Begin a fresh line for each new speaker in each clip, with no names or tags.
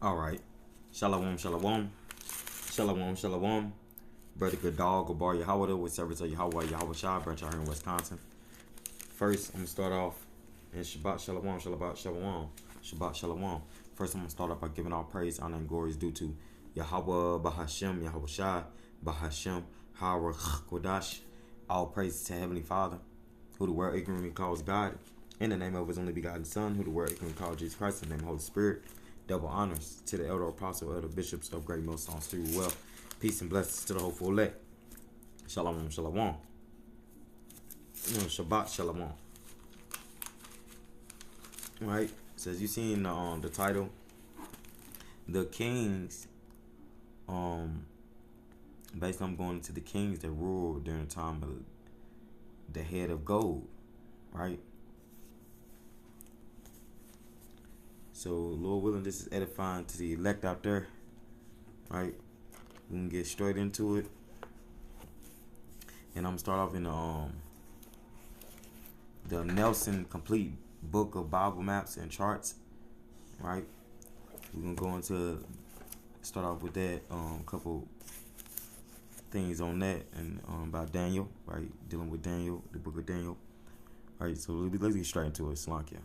All right. Shalom, shalom. Shalom, shalom. Brother Good Dog, Gabar Yahweh, with service of Yahweh, Yahweh Shah, branch out here in Wisconsin. First, I'm going to start off in Shabbat Shalom, Shabbat Shalom, Shabbat Shalom. First, I'm going to start off by giving all praise, honor, and glory is due to Yahweh, Bahashem, Yahweh Shah, Bahashem, Hara Kodash. All praise to Heavenly Father, who the world ignorantly calls God, in the name of His only begotten Son, who the world ignorantly calls Jesus Christ, in the name of the Holy Spirit. Double honors to the elder apostle, elder bishops of Great Millstone Street Well. Peace and blessings to the hopeful elect. Shalom, shalom. Shabbat shalom. Right? So as you seen the title, the kings, based on going into the kings that ruled during the time of the head of gold, right? So, Lord willing, this is edifying to the elect out there, right? We can get straight into it. And I'm going to start off in the Nelson Complete Book of Bible Maps and Charts, right? We're going to go into, start off with that, couple things on that, and about Daniel, right? Dealing with Daniel, the book of Daniel. Right, so let's get straight into it. Slakia.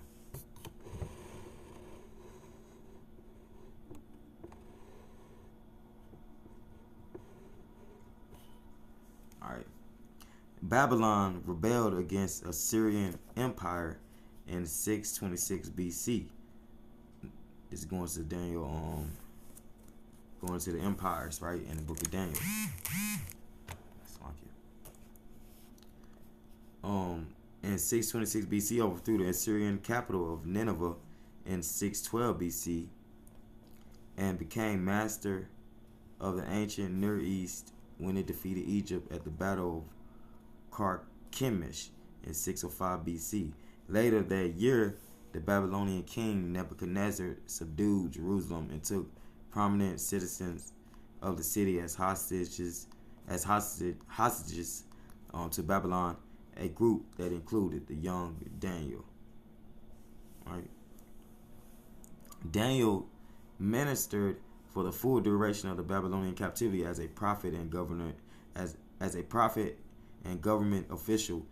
Babylon rebelled against Assyrian Empire in 626 BC. It's going to Daniel, going to the empires, right, in the book of Daniel. In 626 BC, overthrew the Assyrian capital of Nineveh in 612 BC, and became master of the ancient Near East when it defeated Egypt at the Battle of Carchemish in 605 BC. Later that year, the Babylonian king Nebuchadnezzar subdued Jerusalem and took prominent citizens of the city as hostages to Babylon, a group that included the young Daniel. Right? Daniel ministered for the full duration of the Babylonian captivity as a prophet and governor, as a prophet and government official,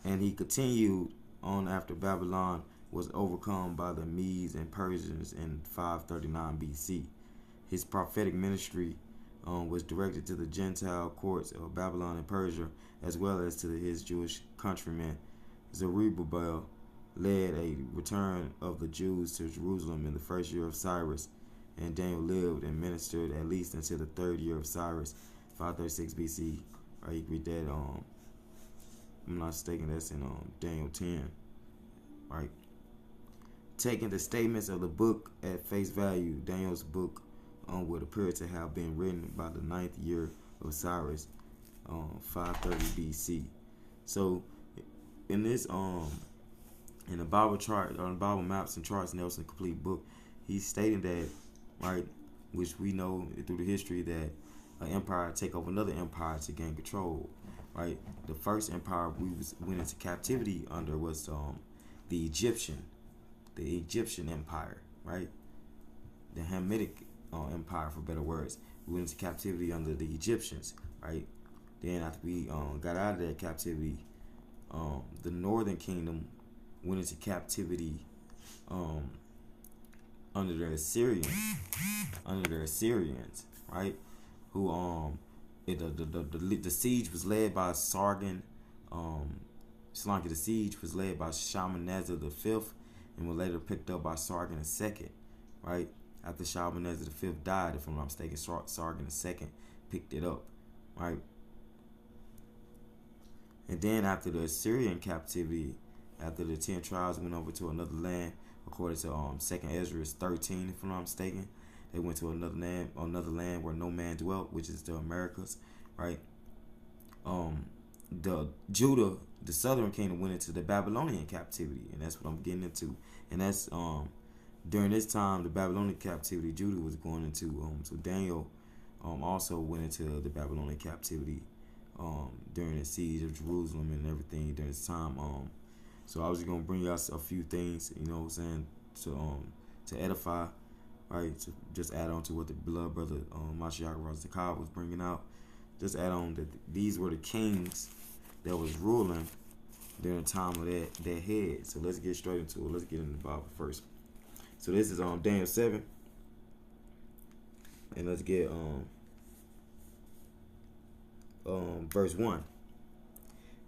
and he continued on after Babylon was overcome by the Medes and Persians in 539 BC. His prophetic ministry was directed to the Gentile courts of Babylon and Persia, as well as to his Jewish countrymen. Zerubbabel led a return of the Jews to Jerusalem in the first year of Cyrus, and Daniel lived and ministered at least until the third year of Cyrus, 536 BC. Or you can read that, I'm not mistaken, that's in Daniel 10. Right? Taking the statements of the book at face value, Daniel's book would appear to have been written by the 9th year of Cyrus, 530 BC. So, in this, in the Bible chart, on the Bible Maps and Charts, Nelson Complete Book, he's stating that, right, which we know through the history that an empire take over another empire to gain control, right? The first empire we went into captivity under was the Egyptian Empire, right? The Hamitic Empire, for better words. We went into captivity under the Egyptians, right? Then after we got out of that captivity, the Northern Kingdom went into captivity under the Assyrians, right? Who the siege was led by Sargon. The siege was led by Shalmaneser the Fifth, and was later picked up by Sargon the Second, right? After Shalmaneser the Fifth died, if I'm not mistaken, Sargon the Second picked it up, right? And then after the Assyrian captivity, after the 10 tribes went over to another land, according to 2nd Ezra 13, if I'm not mistaken, they went to another land where no man dwelt, which is the Americas, right? The Judah, the southern kingdom, went into the Babylonian captivity, and that's what I'm getting into. And that's during this time, the Babylonian captivity, Judah was going into. So Daniel also went into the Babylonian captivity during the siege of Jerusalem and everything during this time. So I was just gonna bring y'all a few things, you know what I'm saying, to edify right? To just add on to what the beloved brother Mashiach Razakah was bringing out. Just add on that these were the kings that was ruling during the time of their head. So let's get straight into it. Let's get into the Bible first. So this is Daniel 7. And let's get verse 1.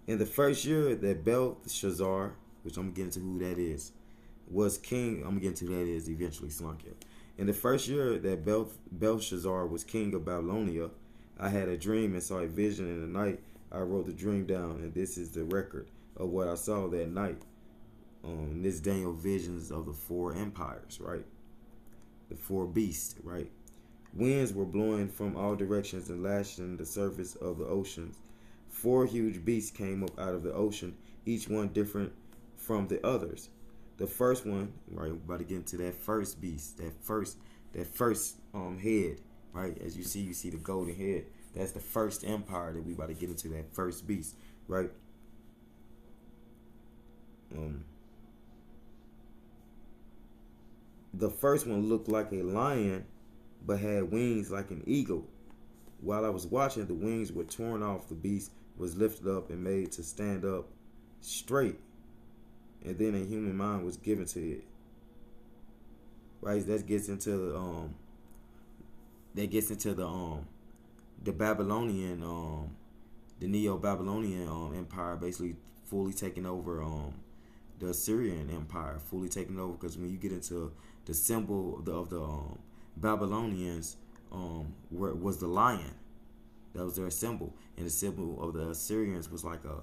In the first year that Belshazzar, which I'm getting to who that is, was king. I'm getting to who that is eventually, Slunkia. In the first year that Belshazzar was king of Babylonia, I had a dream and saw a vision in the night. I wrote the dream down, and this is the record of what I saw that night. This Daniel visions of the four empires, right? The four beasts, right? Winds were blowing from all directions and lashing the surface of the oceans. Four huge beasts came up out of the ocean, each one different from the others. The first one, right, we're about to get into that first beast, that first head, right? As you see the golden head. That's the first empire that we about to get into, that first beast, right? The first one looked like a lion, but had wings like an eagle. While I was watching, the wings were torn off. The beast was lifted up and made to stand up straight, and then a human mind was given to it. Right? That gets into the Babylonian, the Neo-Babylonian empire, basically fully taking over the Assyrian empire, fully taking over. Because when you get into the symbol of the Babylonians, was the lion. That was their symbol, and the symbol of the Assyrians was like a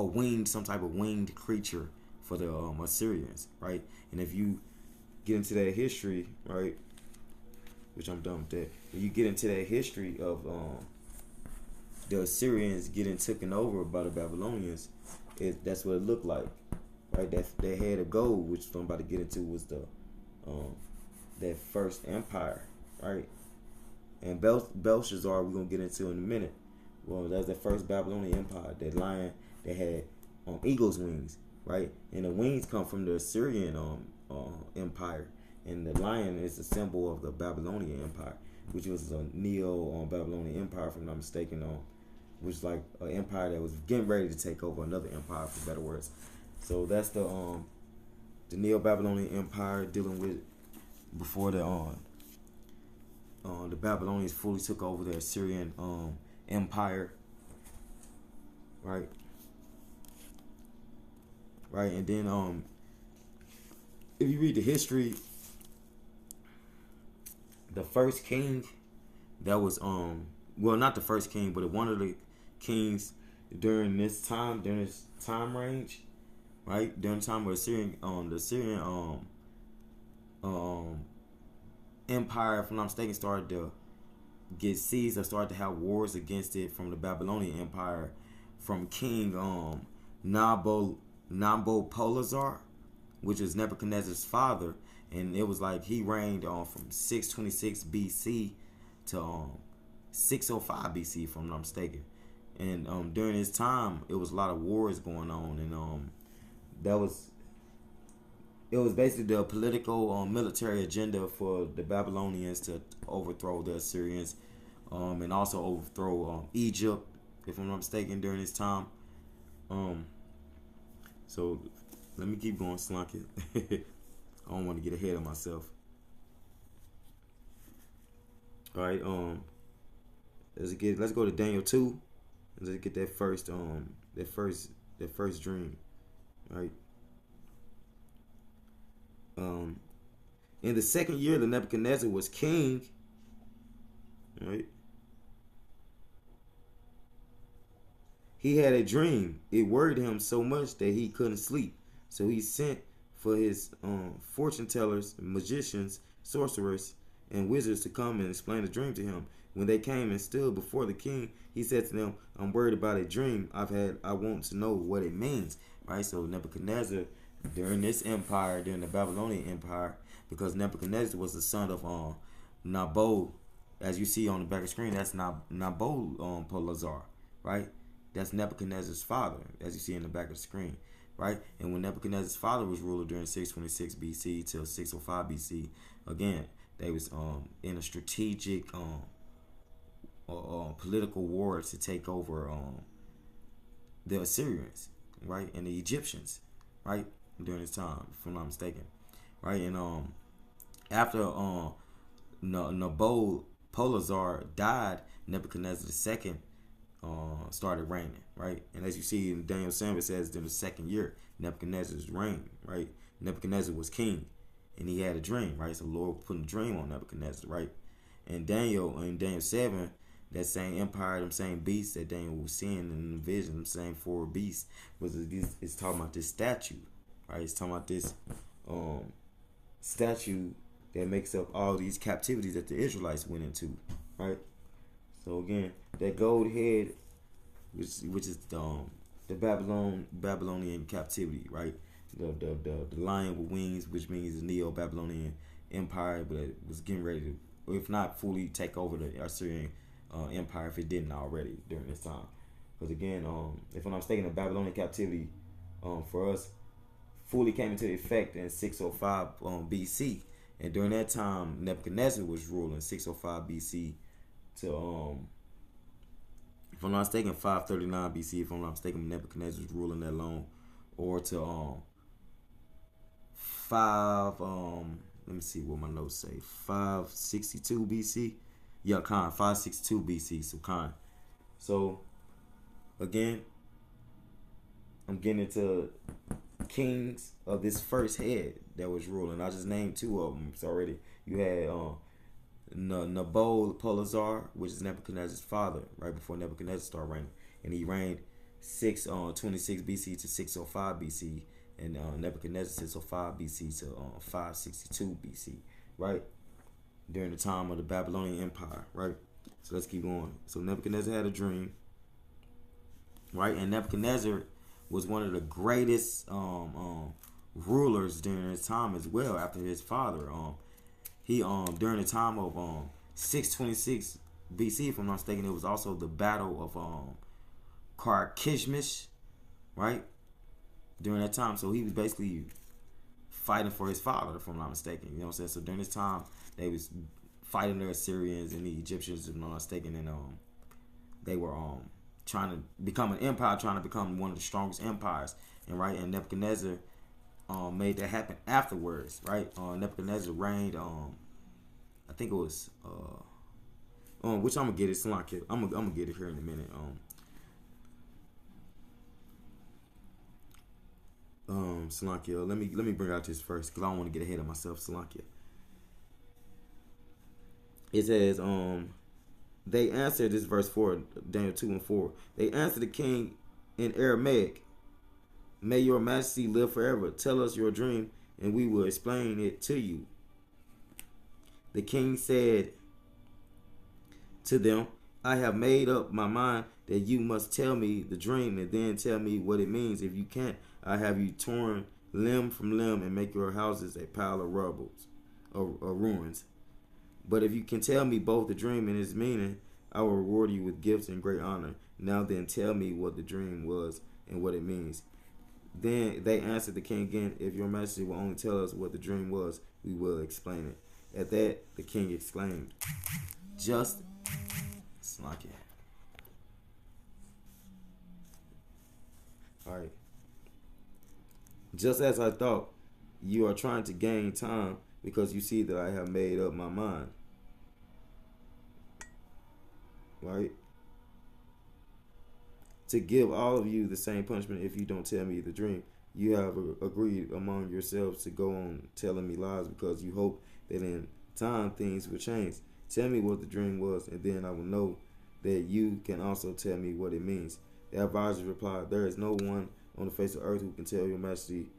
winged, some type of winged creature for the Assyrians, right? And if you get into that history, right, which I'm done with that. When you get into that history of the Assyrians getting taken over by the Babylonians, that's what it looked like, right? That they had a gold, which I'm about to get into, was the that first empire, right? And Belshazzar, we're gonna get into in a minute. Well, that's the first Babylonian empire. That lion that had eagle's wings, right? And the wings come from the Assyrian empire, and the lion is a symbol of the Babylonian empire, which was a Neo-Babylonian empire, if I'm not mistaken, which is like an empire that was getting ready to take over another empire, for better words. So that's the Neo-Babylonian empire dealing with before the Babylonians fully took over the Assyrian empire, right? Right, and then if you read the history, the first king that was well, not the first king, but one of the kings during this time range, right? During the time where the Assyrian empire, if I'm not mistaken, started to get seized or started to have wars against it from the Babylonian empire, from King Nabopolassar, which is Nebuchadnezzar's father, and it was like he reigned from 626 BC to 605 BC, if I'm not mistaken. And during his time, it was a lot of wars going on, and it was basically the political military agenda for the Babylonians to overthrow the Assyrians, and also overthrow Egypt, if I'm not mistaken, during this time. So let me keep going, Slunky. I don't want to get ahead of myself. All right, let's go to Daniel 2, and let's get that first dream, right? In the second year that Nebuchadnezzar was king, right, he had a dream. It worried him so much that he couldn't sleep. So he sent for his fortune tellers, magicians, sorcerers, and wizards to come and explain the dream to him. When they came and stood before the king, he said to them, "I'm worried about a dream I've had. I want to know what it means." Right? So Nebuchadnezzar, during this empire, during the Babylonian empire, because Nebuchadnezzar was the son of Nabal, as you see on the back of the screen, that's Nabopolassar, right? That's Nebuchadnezzar's father, as you see in the back of the screen. right? And when Nebuchadnezzar's father was ruler during 626 BC till 605 BC, again, they was in a strategic political war to take over the Assyrians, right, and the Egyptians, right, during this time, if I'm not mistaken, right, and after Nabopolassar died, Nebuchadnezzar II started reigning, right, and as you see in Daniel 7, it says in the second year Nebuchadnezzar's reign, right. Nebuchadnezzar was king, and he had a dream, right. So the Lord put a dream on Nebuchadnezzar, right, and Daniel 7. That same empire, them same beasts that Daniel was seeing in the vision, them same four beasts, it's talking about this statue, right? It's talking about this statue that makes up all these captivities that the Israelites went into, right? So again, that gold head, which is the Babylonian captivity, right? The lion with wings, which means the Neo-Babylonian empire, but it was getting ready to, if not fully take over the Assyrian empire, if it didn't already during this time. Because again, if I'm not mistaken, the Babylonian captivity for us fully came into effect in 605 BC, and during that time Nebuchadnezzar was ruling 605 BC to if I'm not mistaken 539 BC, if I'm not mistaken, Nebuchadnezzar was ruling that long, or to 5 let me see what my notes say, 562 BC. Yeah, 562 BC. So again, I'm getting into kings of this first head that was ruling. I just named two of them already. You had Nabopolassar, which is Nebuchadnezzar's father, right before Nebuchadnezzar started reigning, and he reigned 626 BC to 605 BC, and Nebuchadnezzar 605 BC to 562 BC, right? During the time of the Babylonian Empire, right? So let's keep going. So Nebuchadnezzar had a dream, right? And Nebuchadnezzar was one of the greatest rulers during his time as well, after his father. He during the time of 626 BC, if I'm not mistaken, it was also the battle of Carchemish, right? During that time, so he was basically fighting for his father, if I'm not mistaken. You know what I'm saying? So during this time, they was fighting the Assyrians and the Egyptians, if I'm not mistaken, and they were trying to become an empire, trying to become one of the strongest empires, and Nebuchadnezzar made that happen afterwards, right? Nebuchadnezzar reigned, I think it was which I'm gonna get it, Salakia. I'm gonna get it here in a minute. Salakia, let me bring out this first, because I don't want to get ahead of myself. Salakia. It says, they answered, this verse 4, Daniel 2 and 4. They answered the king in Aramaic, "May your majesty live forever. Tell us your dream, and we will explain it to you." The king said to them, "I have made up my mind that you must tell me the dream and then tell me what it means. If you can't, I have you torn limb from limb and make your houses a pile of rubble or ruins. But if you can tell me both the dream and its meaning, I will reward you with gifts and great honor. Now then, tell me what the dream was and what it means." Then they answered the king again, "If your majesty will only tell us what the dream was, we will explain it." At that, the king exclaimed, "Just like it." All right. "Just as I thought, you are trying to gain time because you see that I have made up my mind." Right? "To give all of you the same punishment if you don't tell me the dream. You have agreed among yourselves to go on telling me lies because you hope that in time things will change. Tell me what the dream was, and then I will know that you can also tell me what it means." The advisor replied, "There is no one on the face of earth who can tell your majesty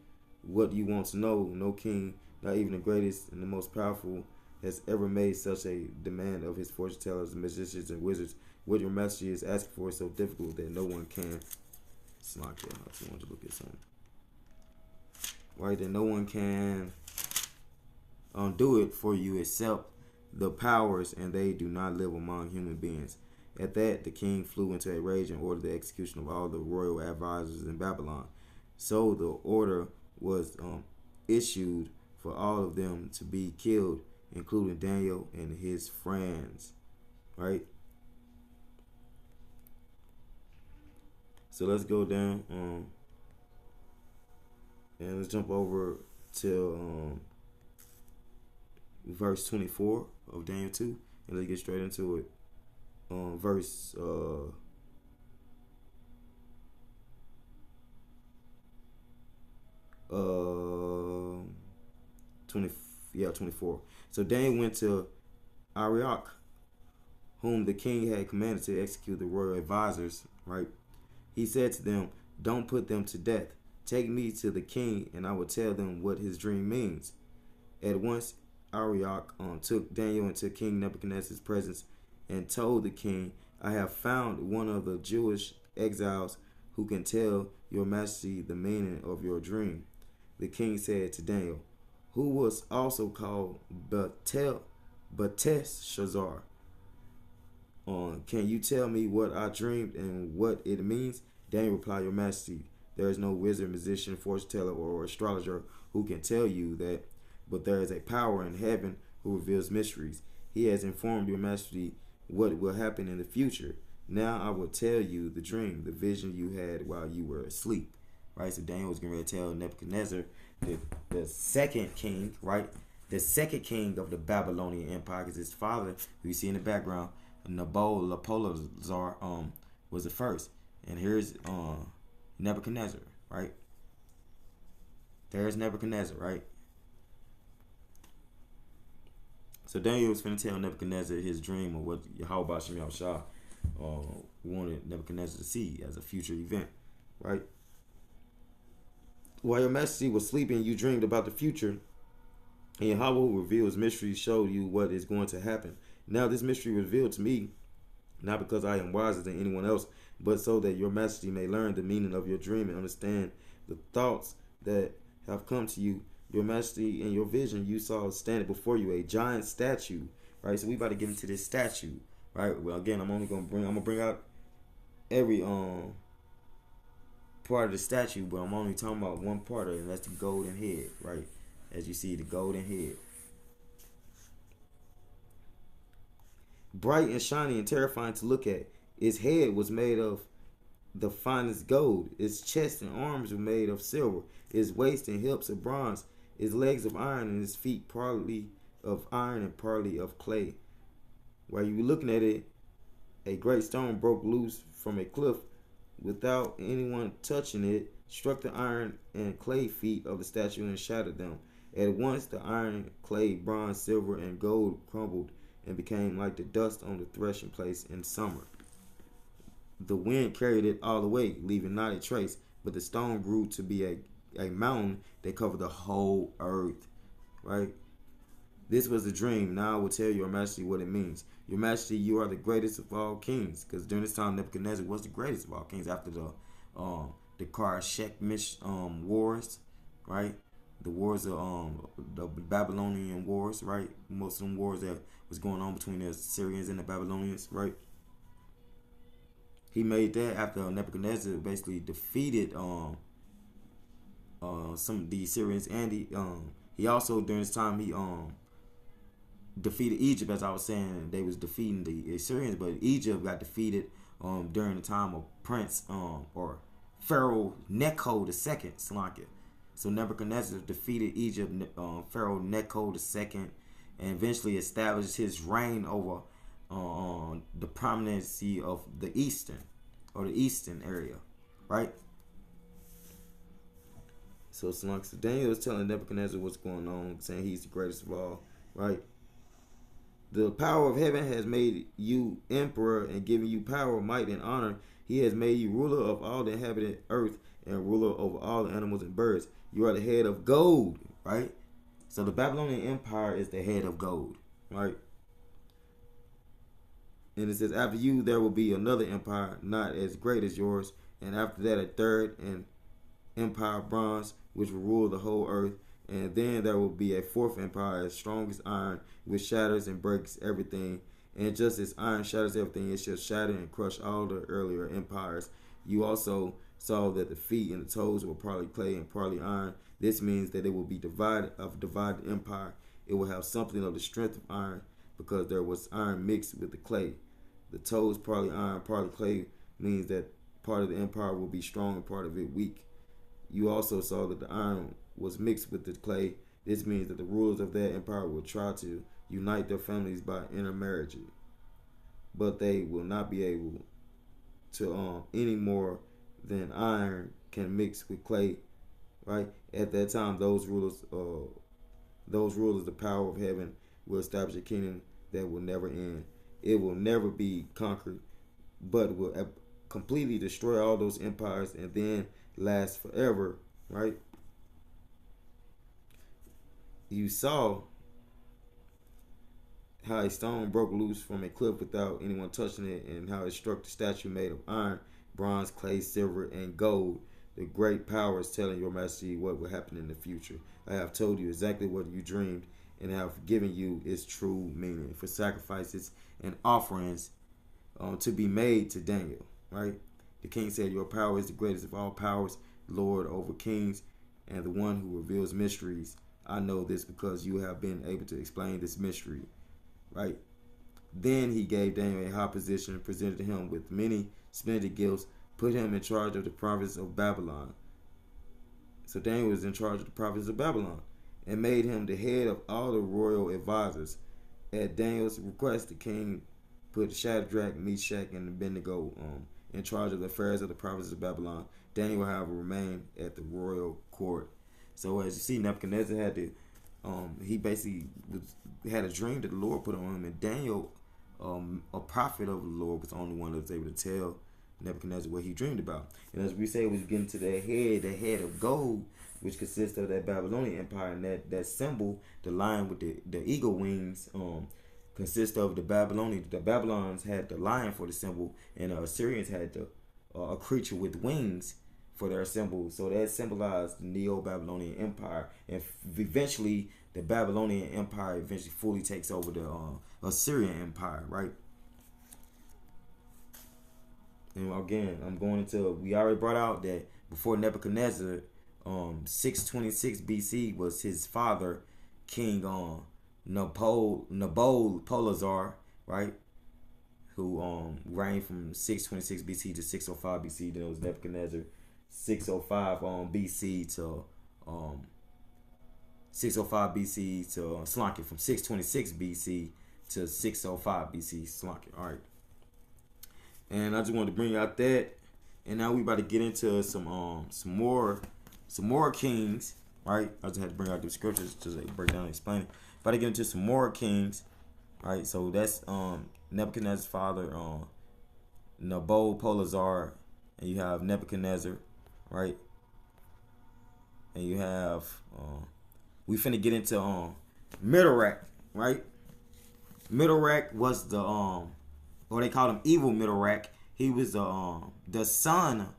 what you want to know. No king, not even the greatest and the most powerful, has ever made such a demand of his fortune tellers, magicians, and wizards. What your majesty is asking for is so difficult that no one can." It's not good. I just want to look at something. Right, that no one can do it for you except the powers, and they do not live among human beings. At that, the king flew into a rage and ordered the execution of all the royal advisors in Babylon. So the order was issued for all of them to be killed, including Daniel and his friends. Right? So let's go down and let's jump over to verse 24 of Daniel 2, and let's get straight into it. Verse 24. So Daniel went to Arioch, whom the king had commanded to execute the royal advisors, right? He said to them, "Don't put them to death. Take me to the king, and I will tell them what his dream means." At once Arioch took Daniel into King Nebuchadnezzar's presence and told the king, "I have found one of the Jewish exiles who can tell your majesty the meaning of your dream." The king said to Daniel, who was also called Belteshazzar, "Can you tell me what I dreamed and what it means?" Daniel replied, "Your majesty, there is no wizard, musician, fortune teller, or astrologer who can tell you that, but there is a power in heaven who reveals mysteries. He has informed your majesty what will happen in the future. Now I will tell you the dream, the vision you had while you were asleep." Right? So Daniel was going to tell Nebuchadnezzar, the second king, right? The second king of the Babylonian Empire, because his father, who you see in the background, Nabopolassar, was the first. And here's Nebuchadnezzar, right? There's Nebuchadnezzar, right? So Daniel was going to tell Nebuchadnezzar his dream of what Yahweh Shem Yahushua wanted Nebuchadnezzar to see as a future event, right? While your majesty was sleeping, you dreamed about the future, and Yahweh who reveals mysteries showed you what is going to happen. Now this mystery revealed to me, not because I am wiser than anyone else, but so that your majesty may learn the meaning of your dream and understand the thoughts that have come to you. Your majesty, in your vision, you saw standing before you a giant statue, right? So we about to get into this statue, right? Well, again, I'm gonna bring out every part of the statue, but I'm only talking about one part of it, and that's the golden head, right? As you see, the golden head. Bright and shiny and terrifying to look at. Its head was made of the finest gold. Its chest and arms were made of silver. Its waist and hips of bronze. Its legs of iron, and its feet partly of iron and partly of clay. While you were looking at it, a great stone broke loose from a cliff without anyone touching it, struck the iron and clay feet of the statue and shattered them. At once the iron, clay, bronze, silver, and gold crumbled and became like the dust on the threshing place in summer. The wind carried it all away, leaving not a trace, but the stone grew to be a mountain that covered the whole earth. Right? This was the dream. Now I will tell your majesty what it means. Your majesty, you are the greatest of all kings. Because during this time, Nebuchadnezzar was the greatest of all kings after the Karshemish wars, right? The wars of the Babylonian wars, right? Most of them wars that was going on between the Assyrians and the Babylonians, right? He made that after Nebuchadnezzar basically defeated some of the Assyrians, and he also during this time he defeated Egypt. As I was saying, they was defeating the Assyrians, but Egypt got defeated during the time of Prince or Pharaoh Necho II, Salakia. So Nebuchadnezzar defeated Egypt, Pharaoh Necho II, and eventually established his reign over the prominency of the eastern area, right? So Daniel is telling Nebuchadnezzar what's going on, saying he's the greatest of all, right? The power of heaven has made you emperor and given you power, might, and honor. He has made you ruler of all the inhabited earth and ruler over all the animals and birds. You are the head of gold, right? So the Babylonian Empire is the head of gold, right? And it says, after you, there will be another empire not as great as yours. And after that, a third, an empire of bronze, which will rule the whole earth. And then there will be a fourth empire as strong as iron, which shatters and breaks everything. And just as iron shatters everything, it shall shatter and crush all the earlier empires. You also saw that the feet and the toes were partly clay and partly iron. This means that it will be divided empire. It will have something of the strength of iron because there was iron mixed with the clay. The toes partly iron, partly clay means that part of the empire will be strong and part of it weak. You also saw that the iron was mixed with the clay. This means that the rulers of that empire will try to unite their families by intermarriage, but they will not be able to any more than iron can mix with clay. Right at that time, those rulers, the power of heaven, will establish a kingdom that will never end. It will never be conquered, but will completely destroy all those empires and then last forever. Right? You saw how a stone broke loose from a cliff without anyone touching it, and how it struck the statue made of iron, bronze, clay, silver, and gold. The great power is telling your majesty what will happen in the future. I have told you exactly what you dreamed, and have given you its true meaning for sacrifices and offerings to be made to Daniel. Right? The king said, your power is the greatest of all powers, Lord over kings, and the one who reveals mysteries. I know this because you have been able to explain this mystery. Right? Then he gave Daniel a high position, presented him with many splendid gifts, put him in charge of the province of Babylon. So Daniel was in charge of the province of Babylon, and made him the head of all the royal advisors. At Daniel's request, the king put Shadrach, Meshach, and Abednego in charge of the affairs of the province of Babylon. Daniel, however, remained at the royal court. So as you see, Nebuchadnezzar had to, he basically had a dream that the Lord put on him, and Daniel, a prophet of the Lord, was the only one that was able to tell Nebuchadnezzar what he dreamed about. And as we say, we get into the head of gold, which consists of that Babylonian empire, and that symbol, the lion with the eagle wings, consists of the Babylonians. The Babylons had the lion for the symbol, and the Assyrians had a creature with wings for their symbol. So that symbolized the Neo-Babylonian Empire, and eventually the Babylonian Empire eventually fully takes over the Assyrian Empire, right? And again, I'm going into, we already brought out that before Nebuchadnezzar, 626 BC was his father, King Nabopolassar, right? Who reigned from 626 BC to 605 BC. Then it was Nebuchadnezzar, 605 BC to 605 BC to Slankit, from 626 BC to 605 BC Slankit. All right. And I just wanted to bring out that, and now we about to get into some more kings, right? I just had to bring out the scriptures to break down and explain it. About to get into some more kings, right? So that's Nebuchadnezzar's father, Nabopolassar, and you have Nebuchadnezzar, right? And you have we finna get into Middlerak, right? Middlerak was the or they called him Evil Middlerak. He was the son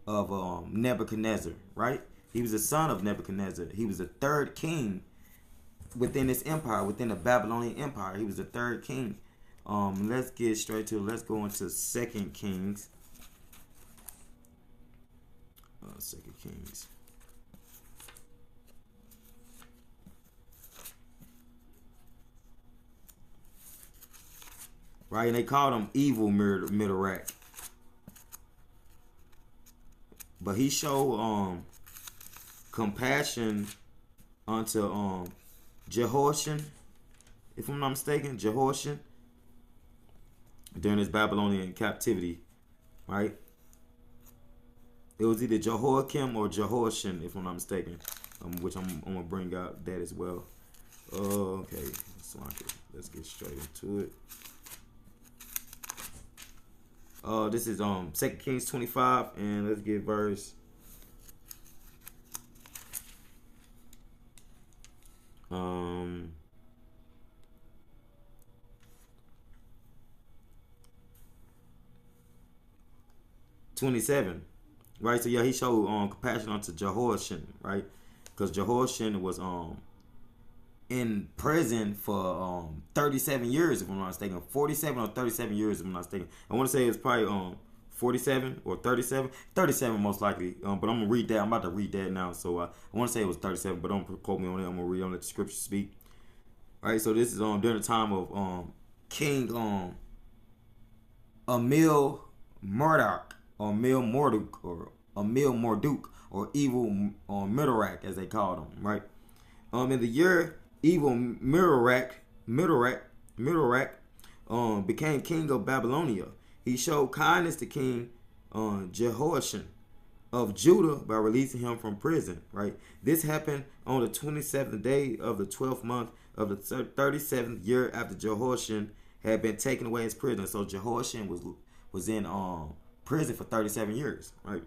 of Nebuchadnezzar, right? He was the son of Nebuchadnezzar. He was the third king within this empire, within the Babylonian Empire. He was the third king. Let's get straight to it. Let's go into 2 Kings. 2 Kings. Right, and they called him Evil Middlerak. But he showed compassion unto Jehoiachin, if I'm not mistaken, Jehoiachin, during his Babylonian captivity, right? It was either Jehoiakim or Jehoiachin, if I'm not mistaken, which I'm gonna bring out that as well. Okay, let's get straight into it. This is 2 Kings 25, and let's get verse 27, right? So yeah, he showed compassion unto Jehoiachin, right? Because Jehoiachin was in prison for 37 years, if I'm not mistaken. 47 or 37 years, if I'm not mistaken. I want to say it's probably 47 or 37. 37 most likely. But I'm gonna read that. I'm about to read that now. So I want to say it was 37, but don't quote me on it. I'm gonna read on the scripture speak. All right. So this is during the time of King Emil Murdoch or Emil Marduk or Emil Marduk or Evil Midorak as they called him. Right. In the year Evil Midorak became king of Babylonia. He showed kindness to King Jehoiachin of Judah by releasing him from prison. Right. This happened on the 27th day of the 12th month of the 37th year after Jehoiachin had been taken away as prisoner. So Jehoiachin was in prison for 37 years. Right.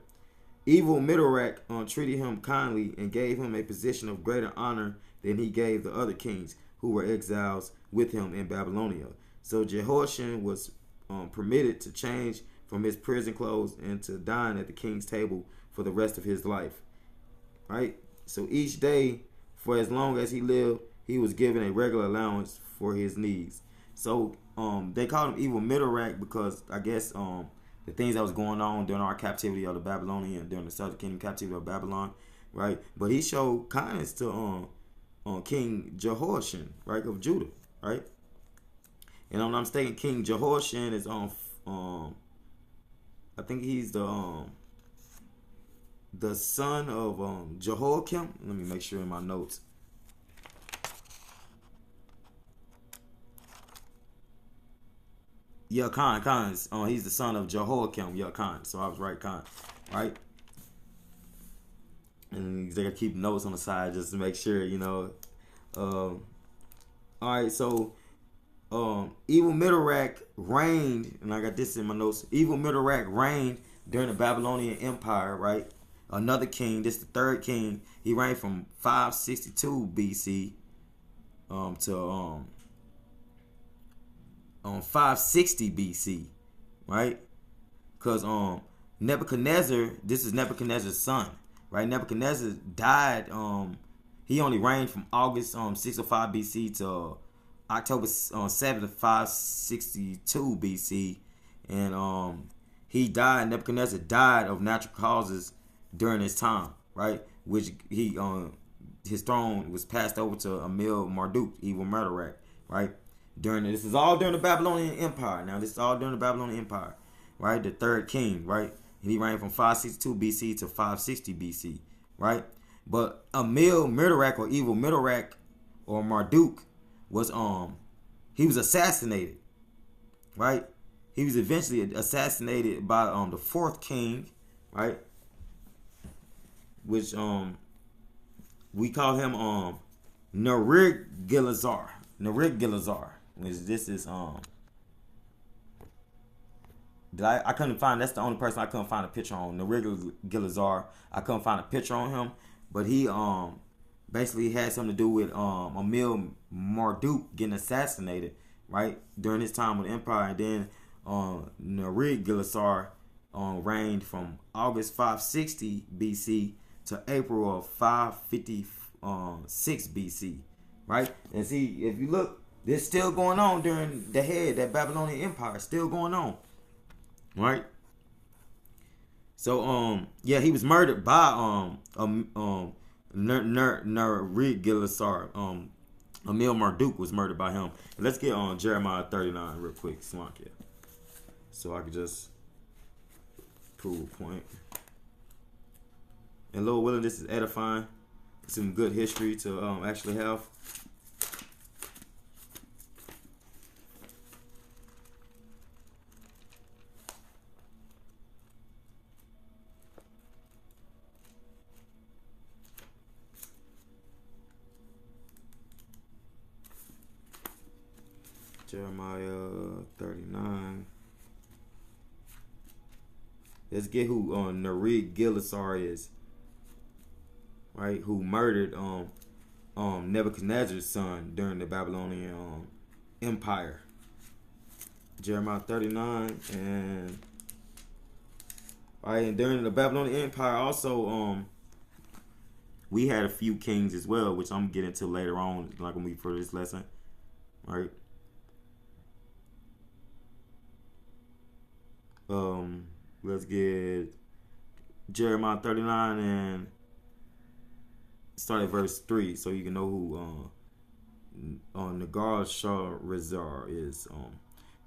Evil Midorak treated him kindly and gave him a position of greater honor than he gave the other kings who were exiles with him in Babylonia. So Jehoiachin was permitted to change from his prison clothes and to dine at the king's table for the rest of his life. Right? So each day, for as long as he lived, he was given a regular allowance for his needs. So they called him Evil Midorak because I guess the things that was going on during our captivity of the Babylonian, during the Southern Kingdom captivity of Babylon, right? But he showed kindness to King Jehoiachin, right, of Judah, right? And I'm mistaken, King Jehoiachin is I think he's the son of Jehoiakim. Let me make sure in my notes. Yeah, Khan. He's the son of Jehoiakim. Yeah, Khan. So I was right, Khan. Right? And they gotta keep notes on the side just to make sure, you know. All right, so Evil Midorak reigned, and I got this in my notes. Evil Midorak reigned during the Babylonian Empire, right? Another king, this is the third king. He reigned from 562 BC to 560 BC, right? Because Nebuchadnezzar, this is Nebuchadnezzar's son, right? Nebuchadnezzar died. He only reigned from August 605 BC to October 7th, 562 BC, and he died. Nebuchadnezzar died of natural causes during his time, right? Which he his throne was passed over to Emil Marduk, Evil Midorak, right? This is all during the Babylonian Empire. Now this is all during the Babylonian Empire, right? The third king, right? He reigned from 562 BC to 560 BC, right? But Emil Midorak or Evil Midorak or Marduk was he was assassinated, right? He was eventually assassinated by the fourth king, right? Which we call him Neriglissar. Which this is I couldn't find. That's the only person I couldn't find a picture on. Neriglissar. I couldn't find a picture on him, but he basically had something to do with Emil Marduk getting assassinated, right, during his time with the empire. And then Neriglissar reigned from August 560 BC to April of 556 BC, right? And see, if you look, this still going on during that Babylonian Empire, still going on, right? So yeah, he was murdered by Neriglissar. Emil Marduk was murdered by him. And let's get on Jeremiah 39 real quick, Swankia, so I could just prove a point. And Lord willing, this is edifying. Some good history to actually have. Jeremiah 39. Let's get who Neriglissar is, right? Who murdered Nebuchadnezzar's son during the Babylonian Empire. Jeremiah 39 and right, and during the Babylonian Empire also we had a few kings as well, which I'm getting to later on, like when we for this lesson, right? Let's get Jeremiah 39 and start at verse 3 so you can know who Negal-Sharezer is.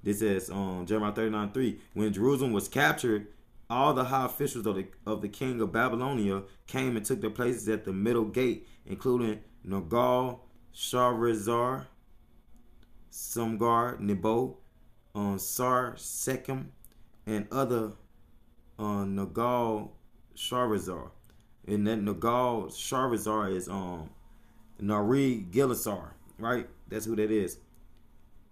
This says Jeremiah 39:3. When Jerusalem was captured, all the high officials of the king of Babylonia came and took their places at the middle gate, including Negal-Sharezer, Samgar, Nebo, Sar-Sekem, and other Negal-Sharezer. And that Negal-Sharezer is Neri-Gilasar, right? That's who that is,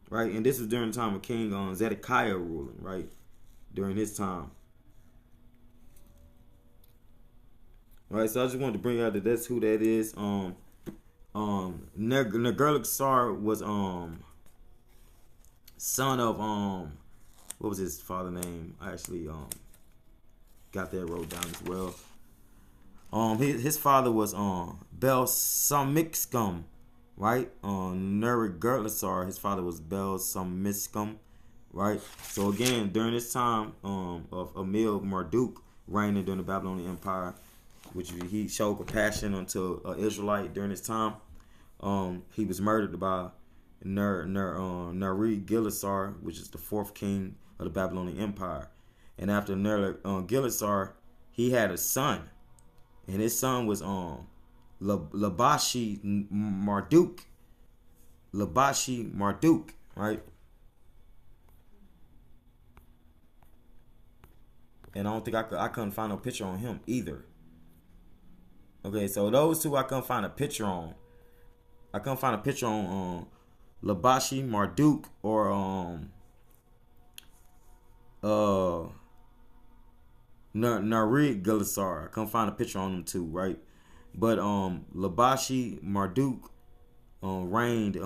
right? And this was during the time of King Zedekiah ruling, right? During his time, right? So I just wanted to bring out that that's who that is. Negal-Sharezer was son of what was his father name? I actually got that wrote down as well. His father was Bel-Samixcum, right? Neri-Gilasar, his father was Bel-Samixcum, right? So again, during this time of Amil-Marduk reigning during the Babylonian Empire, which he showed compassion unto Israelite during his time, he was murdered by Neri-Gilasar, which is the fourth king of the Babylonian Empire. And after Neri-Gilasar, he had a son. And his son was Labashi Marduk. Labashi Marduk, right? And I don't think I couldn't find no picture on him either. Okay, so those two I couldn't find a picture on. I couldn't find a picture on Labashi Marduk or Neri-Gilasar. I couldn't find a picture on them too, right? But Labashi Marduk reigned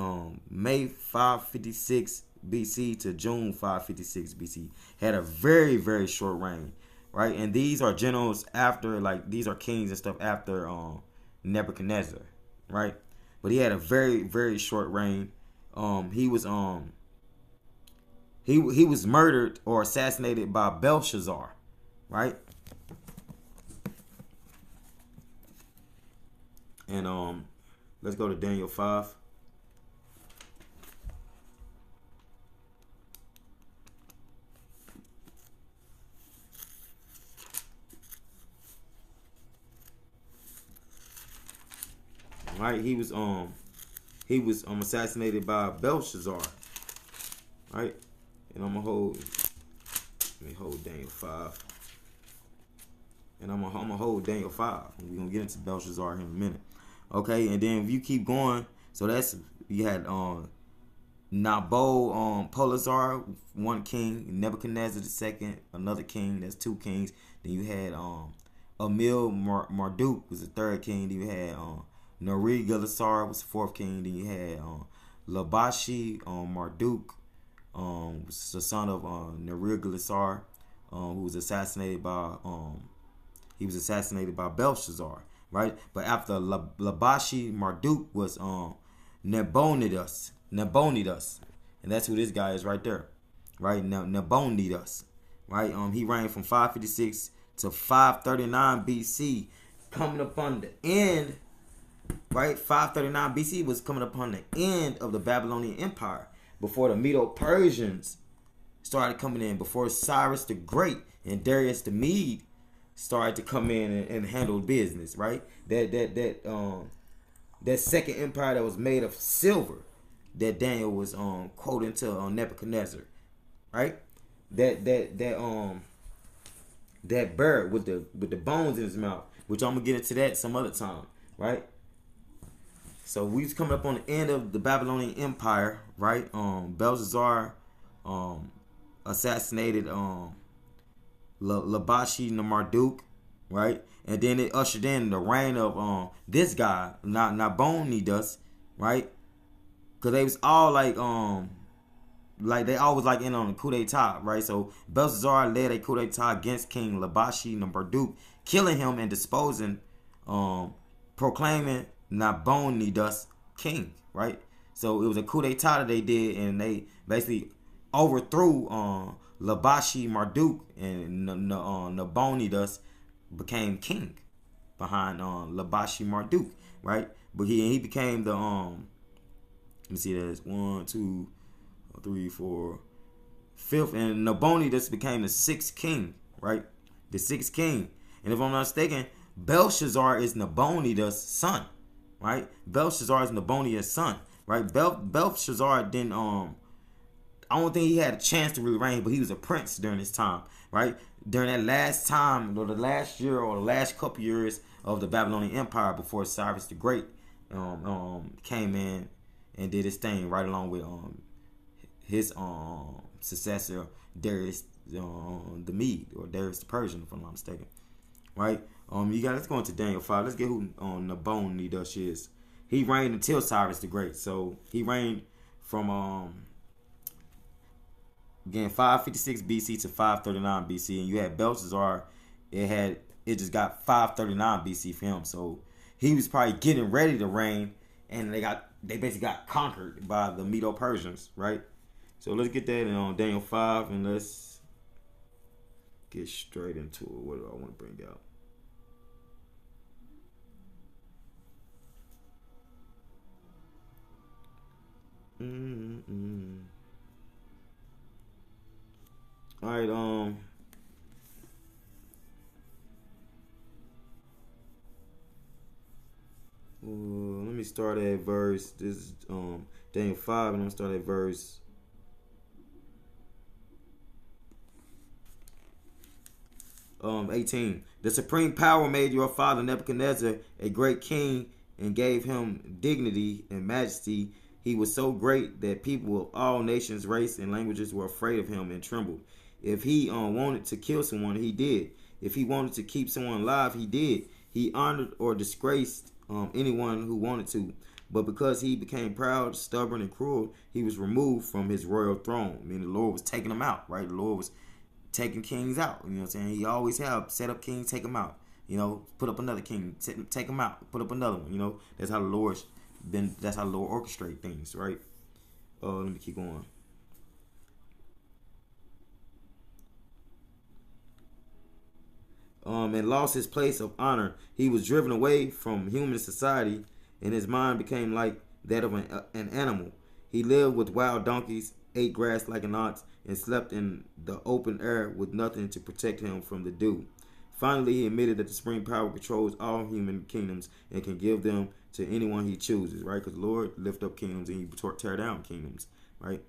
May 556 BC to June 556 BC. Had a very, very short reign, right? And these are generals after, like, these are kings and stuff after Nebuchadnezzar, right? But he had a very, very short reign. He was murdered or assassinated by Belshazzar, right? And let's go to Daniel 5. Right, he was assassinated by Belshazzar, right? And let me hold Daniel 5. And I'm gonna hold Daniel 5. We're gonna get into Belshazzar here in a minute. Okay, and then if you keep going, so that's, you had Nabopolassar, one king, Nebuchadnezzar the second, another king, that's two kings. Then you had Amil-Marduk was the third king. Then you had Neri-Gilasar was the fourth king. Then you had Labashi Marduk, was the son of Neri-Gilasar, who was assassinated by Belshazzar, right? But after Labashi Marduk was Nabonidus, and that's who this guy is right there, right? Nabonidus, right? He reigned from 556 to 539 BC, coming upon the end, right? 539 BC was coming upon the end of the Babylonian Empire, before the Medo-Persians started coming in, before Cyrus the Great and Darius the Mede started to come in and handle business, right? That second empire that was made of silver, that Daniel was quoting to Nebuchadnezzar, right? That bird with the bones in his mouth, which I'm gonna get into that some other time, right? So we was coming up on the end of the Babylonian Empire, right? Belshazzar assassinated Labashi Marduk, right? And then it ushered in the reign of this guy, Nabonidus, right? Because they was all like they always like in on a coup d'etat, right? So Belshazzar led a coup d'etat against King Labashi Marduk, killing him and disposing, proclaiming Nabonidus king, right? So it was a coup d'etat that they did, and they basically overthrew Labashi Marduk and Nabonidus became king behind Labashi Marduk, right? But he became the let me see, that's 1, 2, 3, 4, fifth, and Nabonidus became the sixth king, right? The sixth king, and if I'm not mistaken, Belshazzar is Nabonidus' son, right? Belshazzar is Nabonidus' son, right? Belshazzar didn't I don't think he had a chance to really reign, but he was a prince during this time, right? During that last time, or the last year, or the last couple years of the Babylonian Empire before Cyrus the Great came in and did his thing, right along with his successor Darius the Mede, or Darius the Persian, if I'm not mistaken, right? Let's go into Daniel 5. Let's get who Nabonidus is. He reigned until Cyrus the Great, so he reigned from again 556 BC to 539 BC, and you had Belshazzar. It just got 539 BC for him, so he was probably getting ready to reign, and they basically got conquered by the Medo-Persians, right? So let's get that in Daniel 5, and let's get straight into it. What do I want to bring out? All right, let me start at verse. This is Daniel 5, and I'm gonna start at verse 18. The supreme power made your father Nebuchadnezzar a great king and gave him dignity and majesty. He was so great that people of all nations, race, and languages were afraid of him and trembled. If he wanted to kill someone, he did. If he wanted to keep someone alive, he did. He honored or disgraced anyone who wanted to. But because he became proud, stubborn, and cruel, he was removed from his royal throne. I mean, the Lord was taking him out, right? The Lord was taking kings out. You know what I'm saying? He always have set up kings, take them out. You know, put up another king, take them out, put up another one. You know, that's how the Lord's been. That's how the Lord orchestrate things, right? Let me keep going. And lost his place of honor. He was driven away from human society, and his mind became like that of an animal. He lived with wild donkeys, ate grass like an ox, and slept in the open air with nothing to protect him from the dew. Finally, he admitted that the supreme power controls all human kingdoms and can give them to anyone he chooses, right? Because the Lord lift up kingdoms and he tear down kingdoms, right?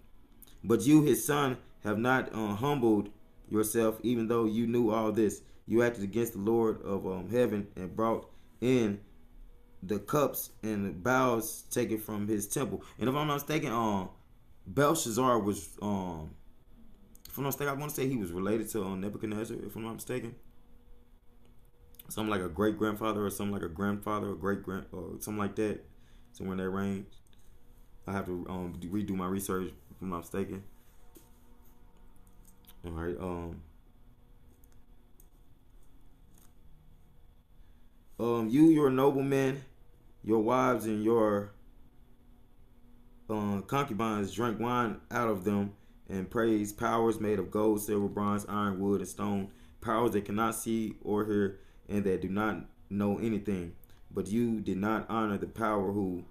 But you, his son, have not humbled yourself, even though you knew all this. You acted against the Lord of heaven and brought in the cups and the bowls taken from his temple. And if I'm not mistaken, Belshazzar was, if I'm not mistaken, I want to say he was related to Nebuchadnezzar, if I'm not mistaken. Something like a great grandfather, or something like a grandfather, or great grand, or something like that. Somewhere in that range. I have to redo my research, if I'm not mistaken. All right. You, your noblemen, your wives, and your concubines drank wine out of them and praised powers made of gold, silver, bronze, iron, wood, and stone, powers that cannot see or hear and that do not know anything. But you did not honor the power who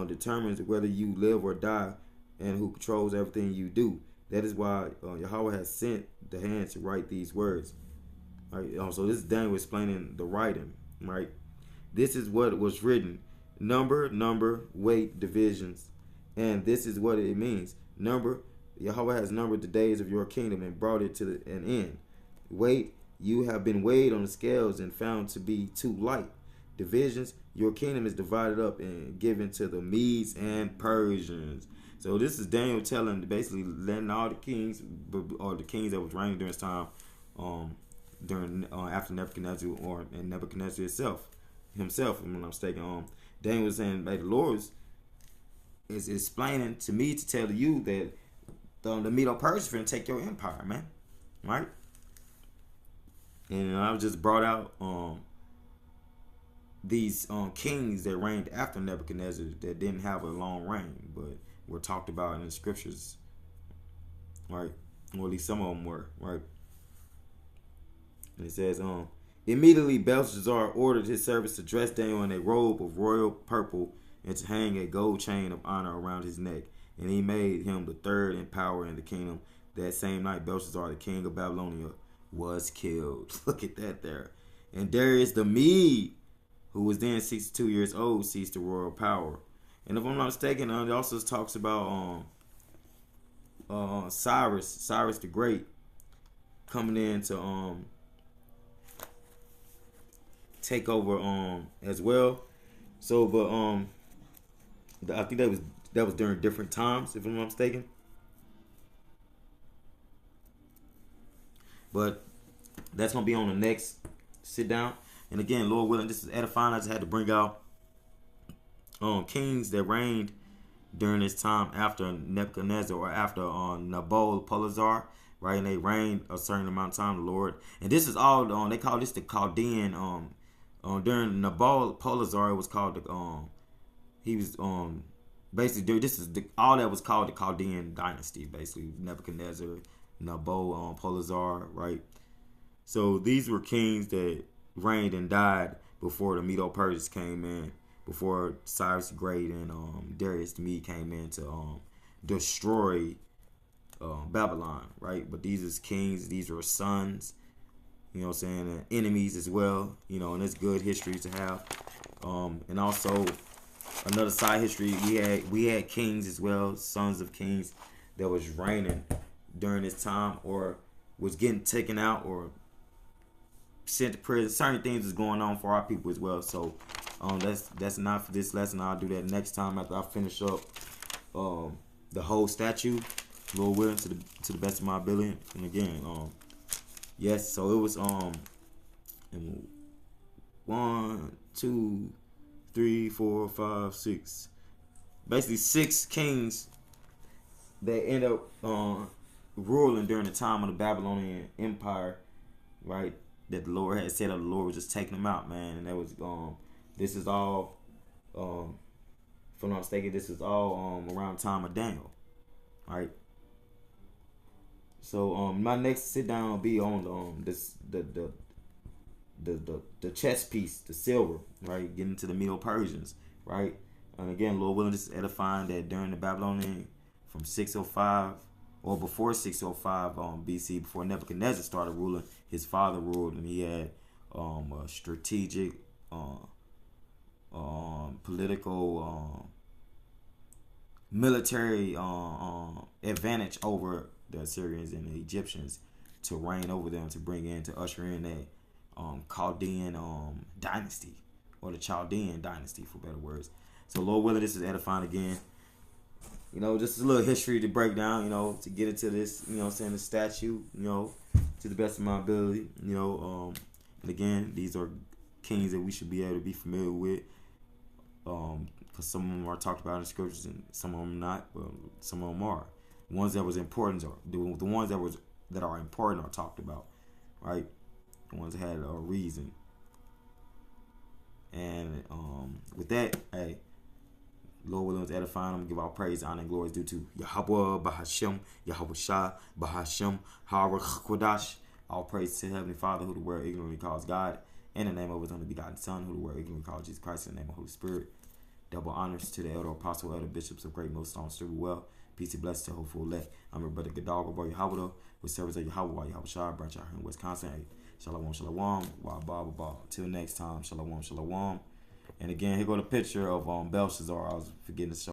determines whether you live or die and who controls everything you do. That is why Yahweh has sent the hand to write these words. Right? So this is Daniel explaining the writing. Right? This is what was written. Number, weight, divisions. And this is what it means. Number, Yahweh has numbered the days of your kingdom and brought it to an end. Weight, you have been weighed on the scales and found to be too light. Divisions, your kingdom is divided up and given to the Medes and Persians. So this is Daniel telling, basically letting all the kings, or the kings that was reigning during this time, during after Nebuchadnezzar, and Nebuchadnezzar himself, if I'm not mistaken. Daniel was saying, like, the Lord is explaining to me to tell you that the Medo-Persians are going to take your empire, man, right? And I just brought out these kings that reigned after Nebuchadnezzar that didn't have a long reign, but were talked about in the scriptures, right? or at least some of them were, right? And it says, immediately Belshazzar ordered his servants to dress Daniel in a robe of royal purple and to hang a gold chain of honor around his neck. And he made him the third in power in the kingdom. That same night, Belshazzar, the king of Babylonia, was killed. Look at that there. And Darius the Mede, who was then 62 years old, seized the royal power. And if I'm not mistaken, it also talks about Cyrus the Great, coming in to take over as well. So, but I think that was during different times, if I'm not mistaken. But that's gonna be on the next sit down. And again, Lord willing, this is edifying. I just had to bring out kings that reigned during this time after Nebuchadnezzar or after Nabopolassar, right? And they reigned a certain amount of time, the Lord. And this is all they call this the Chaldean. During Nabopolassar, it was called the he was basically this is all that was called the Chaldean dynasty. Basically, Nebuchadnezzar, Nabopolassar, right? So these were kings that reigned and died before the Medo-Persians came in, before Cyrus the Great and Darius the Mede came in to destroy Babylon, right? But these is kings, these were sons, you know what I'm saying, and enemies as well, you know, and it's good history to have. And also another side history, we had kings as well, sons of kings that was reigning during this time or was getting taken out or sent to prison. Certain things is going on for our people as well. So that's not for this lesson. I'll do that next time after I finish up the whole statue, Lord willing, to the best of my ability. And again, yes, so it was 1, 2, 3, 4, 5, 6. Basically 6 kings that end up ruling during the time of the Babylonian Empire, right? That the Lord had said, the Lord was just taking them out, man. And that was this is all if I'm not mistaken, this is all around the time of Daniel, right? So my next sit down will be on the chess piece, the silver, right? Getting to the Medo-Persians, right? And again, Lord willing, this is edifying that during the Babylonian, from 605 or before 605 BC, before Nebuchadnezzar started ruling, his father ruled, and he had a strategic, political, military advantage over the Assyrians and the Egyptians to reign over them, to usher in a Chaldean dynasty, or the Chaldean dynasty, for better words. So Lord willing, this is edifying again. You know, just a little history to break down, you know, to get into this, you know what I'm saying, the statue, you know, to the best of my ability, you know. And again, these are kings that we should be able to be familiar with, because some of them are talked about in the scriptures and some of them not, but some of them are. The ones that was important, the ones that are important are talked about, right? The ones that had a reason. And with that, hey, Lord willing, was edifying them. Give all praise, honor, and glory due to Yahweh, Bahashem, Yahweh Shah, Bahashem, Hara Kodash. All praise to Heavenly Father, who the world ignorantly calls God, in the name of His only begotten Son, who the world ignorantly calls Jesus Christ, in the name of the Holy Spirit. Double honors to the elder apostle, elder bishops of great millstone, serve well. Peace and blessings to hopeful elect. I'm your brother Gadal, boy Yahweh, with service of Yahweh, Yahweh Shah, branch out here in Wisconsin. Hey, shalom, shalom, wa ba ba ba. Till next time, shalom, shalom. And again, here go the picture of Belshazzar. I was forgetting to show.